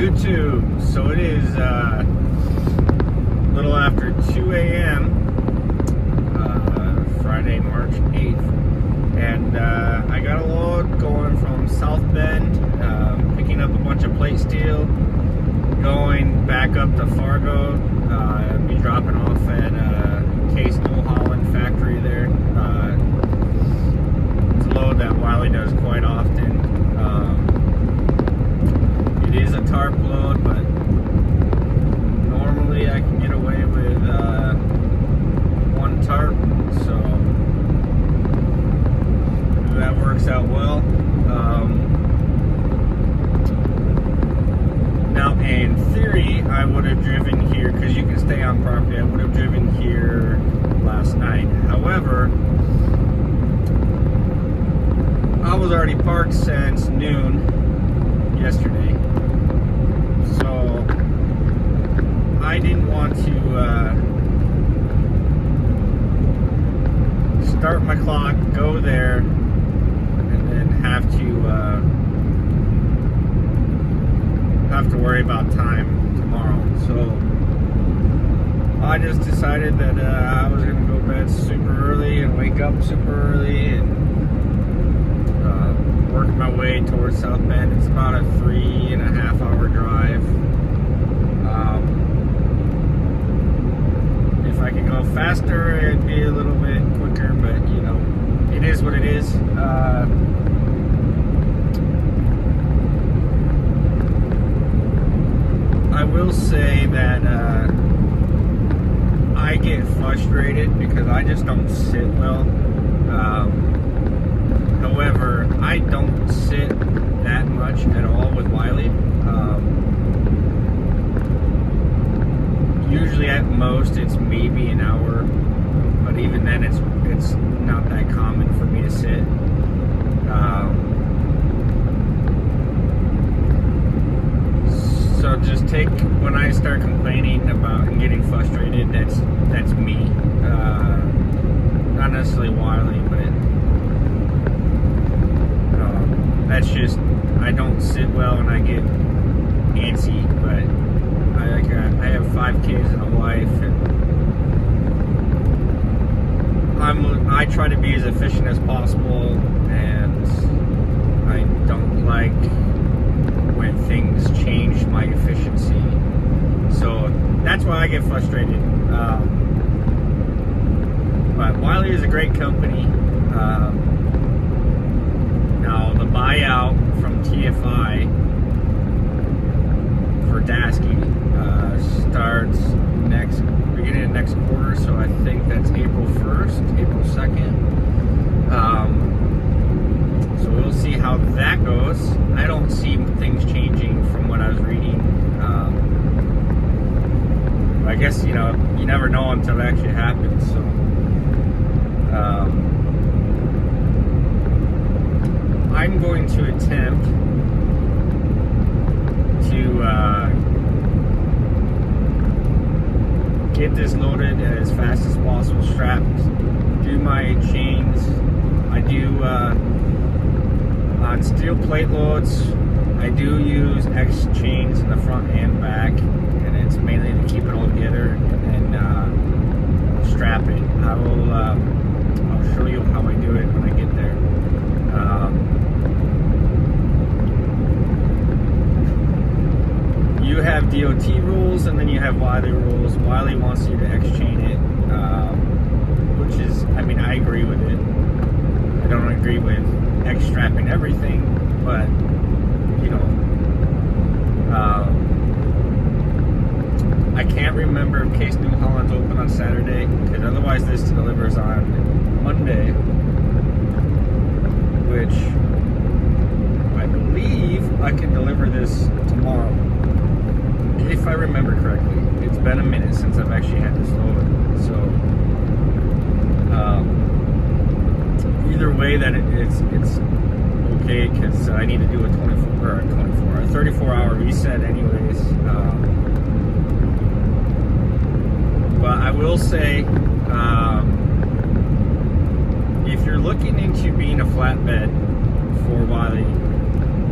YouTube. So it is a little after 2 a.m. Friday, March 8th. And I got a load going from South Bend, picking up a bunch of plate steel, going back up to Fargo, be dropping off at Case New Holland factory there. It's a load that Wiley does quite often. It is a tarp load, but normally I can get away with one tarp, so that works out well. Now, in theory, I would have driven here, because you can stay on property, I would have driven here last night. However, I was already parked since noon yesterday, so I didn't want to start my clock, go there, and then have to worry about time tomorrow. So I just decided that I was going to go to bed super early and wake up super early and work my way towards South Bend. It's about a 3.5 hour drive. If I could go faster, it'd be a little bit quicker, but you know, it is what it is. I will say that I get frustrated because I just don't sit well. However, I don't sit that much at all with Wiley. Usually at most it's maybe an hour, but even then it's not that common for me to sit. So just take, when I start complaining about and getting frustrated, that's me. Not necessarily Wiley, but that's just, I don't sit well and I get antsy. But I have 5 kids and a wife, and I try to be as efficient as possible, and I don't like when things change my efficiency. So that's why I get frustrated. But Wiley is a great company. Now the buyout from TFI for Dasky starts beginning of next quarter, so I think that's April 1st, April 2nd. So we'll see how that goes. I don't see things changing from what I was reading. I guess, you know, you never know until it actually happens. So I'm going to attempt to get this loaded as fast as possible, strapped, do my chains. I do on steel plate loads, I do use X chains in the front and back, and it's mainly to keep it all together and then strap it. I'll show you how I do it when I get there. You have DOT rules, and then you have Wiley rules. Wiley wants you to X chain it, which is, I mean, I agree with it. I don't agree with X strapping everything, but you know, I can't remember if Case New Holland's open on Saturday, because otherwise this delivers on Monday, which I believe I can deliver this tomorrow, if I remember correctly. It's been a minute since I've actually had this load, so either way, that it's okay, because I need to do a 34-hour reset anyways. But I will say, if you're looking into being a flatbed for Wiley,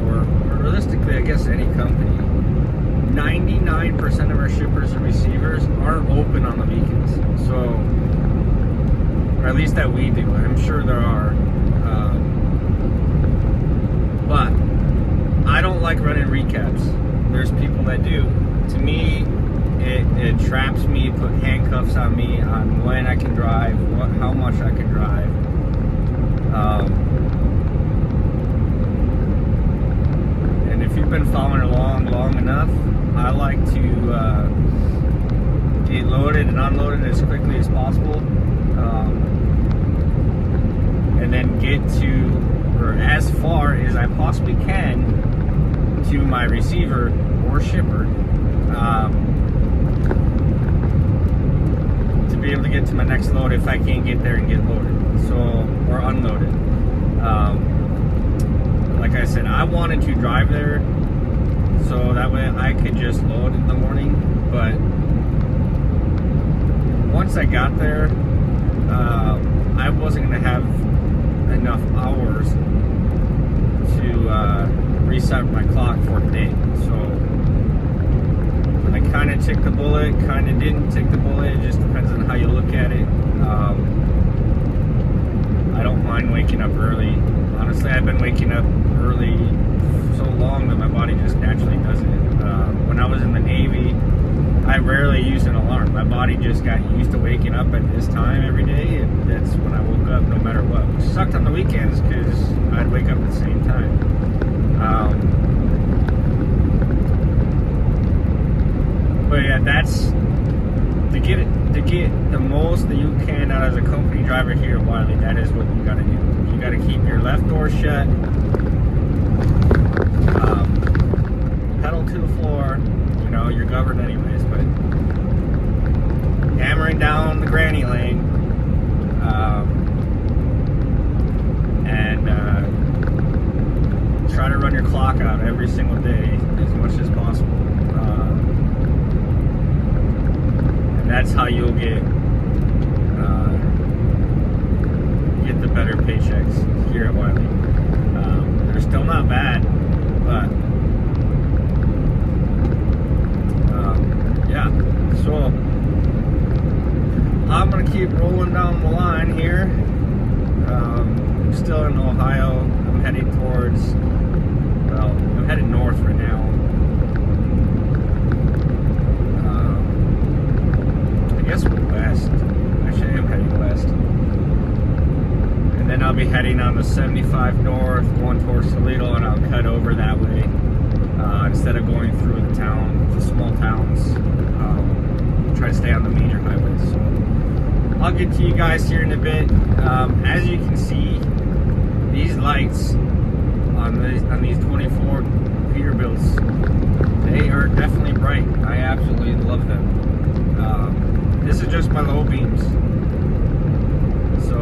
or realistically, I guess any company, 99% of our shippers and receivers aren't open on the weekends. So, or at least that we do. I'm sure there are. But I don't like running recaps. There's people that do. To me, it traps me, put handcuffs on me on when I can drive, how much I can drive. And if you've been following along long enough, I like to get loaded and unloaded as quickly as possible, and then get to, or as far as I possibly can, to my receiver or shipper, to be able to get to my next load if I can't get there and get loaded, or unloaded. Like I said, I wanted to drive there so that way I could just load in the morning, but once I got there, I wasn't going to have enough hours to reset my clock for the day. So I kind of took the bullet, kind of didn't take the bullet. It just depends on how you look at it. I don't mind waking up early. Honestly, I've been waking up early so long that my body just naturally does it. When I was in the Navy, I rarely used an alarm. My body just got used to waking up at this time every day, and that's when I woke up no matter what. Which sucked on the weekends because I'd wake up at the same time. But yeah, that's to get the most that you can out as a company driver here at Wiley. That is what you got to do. You got to keep your left door shut, pedal to the floor. You know, you're governed anyways, but hammering down the granny lane, and try to run your clock out every single day as much as possible. And that's how you'll get the better paychecks here at Wiley. They're still not bad, but yeah. So I'm gonna keep rolling down the line here. I'm still in Ohio. I'm heading towards, well, I'm headed north right now. I guess west. Actually, I am heading west. And then I'll be heading on the 75 north, going towards Toledo, and I'll cut over that way instead of going through the small towns. Try to stay on the major highways. So I'll get to you guys here in a bit. As you can see, these lights on these 24 Peterbilts, they are definitely bright. I absolutely love them. This is just my low beams. So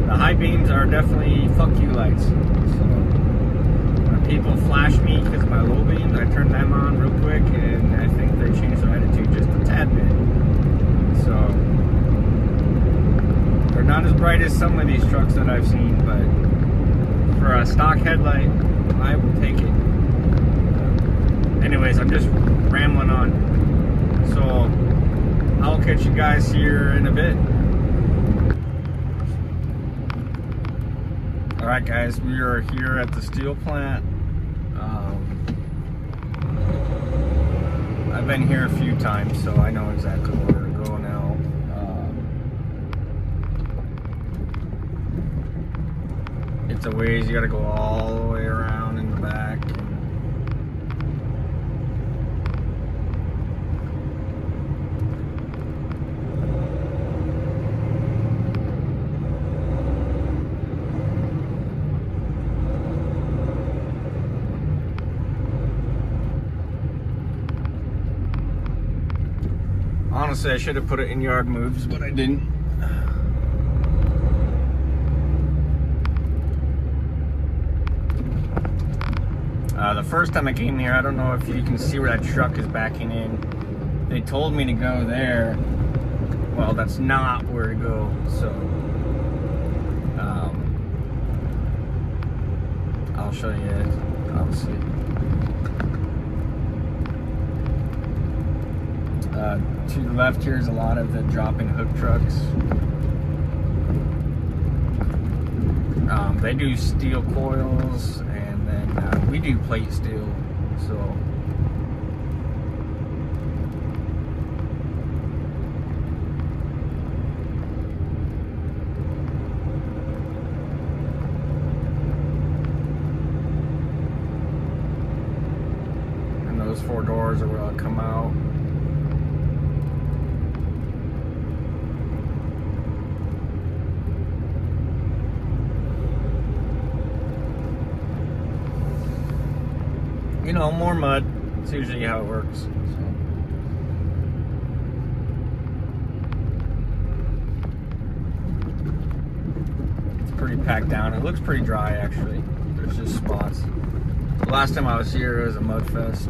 the high beams are definitely fuck you lights. So when people flash me because of my low beams, I turn them on real quick, and I think they change their attitude just a tad bit. So they're not as bright as some of these trucks that I've seen, but for a stock headlight, I will take it. Anyways, I'm just rambling on. So I'll catch you guys here in a bit. Alright guys, we are here at the steel plant. I've been here a few times, so I know exactly where to go now. It's a ways, you gotta go all the way around in the back. Honestly, I should have put it in yard moves, but I didn't. The first time I came here, I don't know if you can see where that truck is backing in. They told me to go there. Well, that's not where to go, so I'll show you, obviously. To the left here is a lot of the drop-in hook trucks. They do steel coils, and then we do plate steel. So and those 4 doors are where I'll come out. You know, more mud. It's usually how it works. So. It's pretty packed down. It looks pretty dry, actually. There's just spots. The last time I was here, it was a mud fest.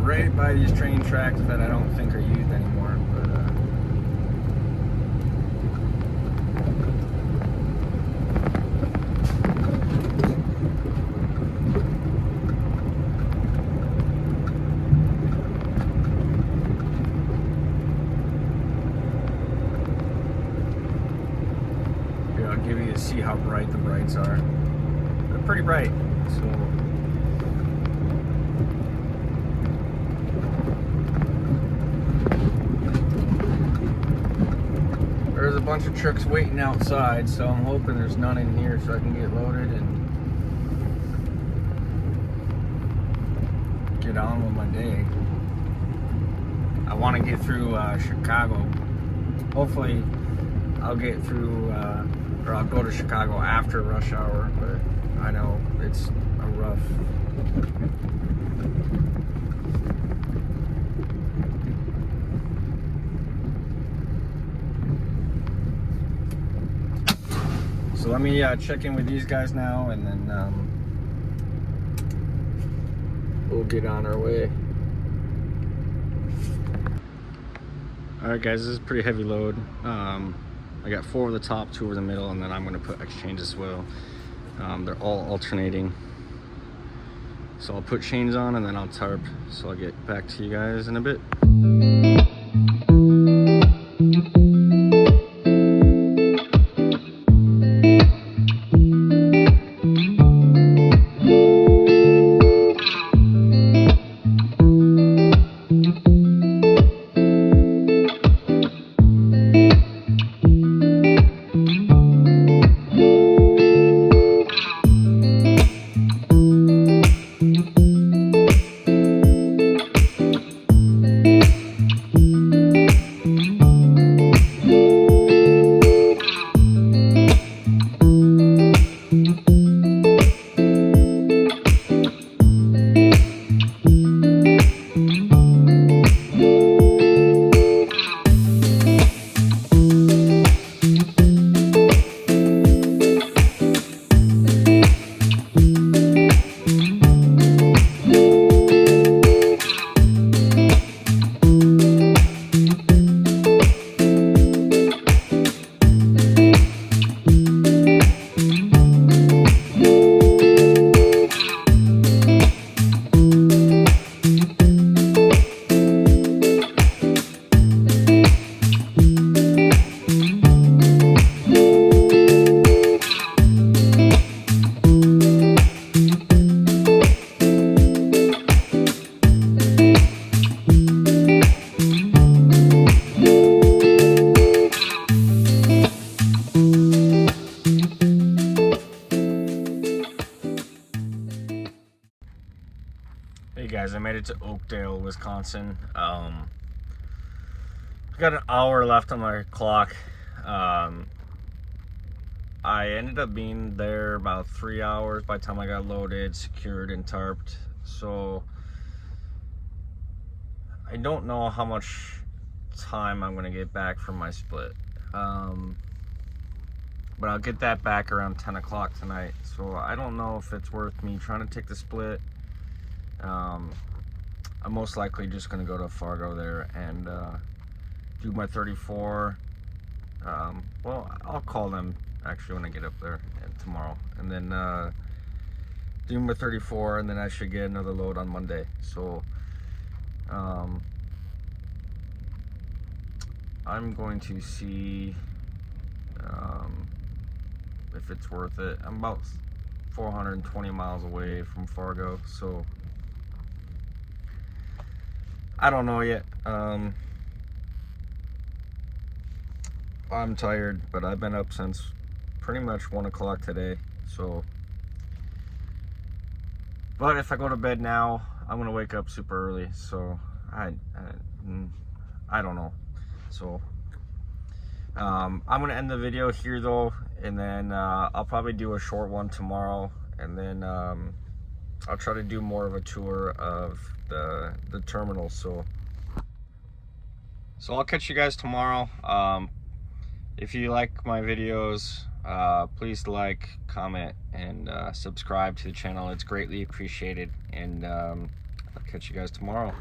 Right by these train tracks that I don't think are used anymore, but here, I'll give you to see how bright the brights are. They're pretty bright, so. There's a bunch of trucks waiting outside, so I'm hoping there's none in here so I can get loaded and get on with my day. I want to get through Chicago. Hopefully I'll get through, or I'll go to Chicago after rush hour, but I know it's a rough. So let me check in with these guys now, and then we'll get on our way. Alright guys, this is a pretty heavy load. I got 4 over the top, 2 over the middle, and then I'm going to put exchange as well. They're all alternating. So I'll put chains on and then I'll tarp. So I'll get back to you guys in a bit. Hey guys, I made it to Oakdale, Wisconsin. I've got an hour left on my clock. I ended up being there about 3 hours by the time I got loaded, secured, and tarped. So I don't know how much time I'm gonna get back from my split. But I'll get that back around 10 o'clock tonight. So I don't know if it's worth me trying to take the split. I'm most likely just gonna go to Fargo there and do my 34. Well, I'll call them actually when I get up there tomorrow, and then do my 34, and then I should get another load on Monday. So I'm going to see if it's worth it. I'm about 420 miles away from Fargo, so I don't know yet. I'm tired, but I've been up since pretty much 1 o'clock today. So, but if I go to bed now, I'm gonna wake up super early. So I don't know. So I'm gonna end the video here though, and then I'll probably do a short one tomorrow, and then I'll try to do more of a tour of the terminal. So I'll catch you guys tomorrow. If you like my videos, please like, comment, and subscribe to the channel. It's greatly appreciated, and I'll catch you guys tomorrow.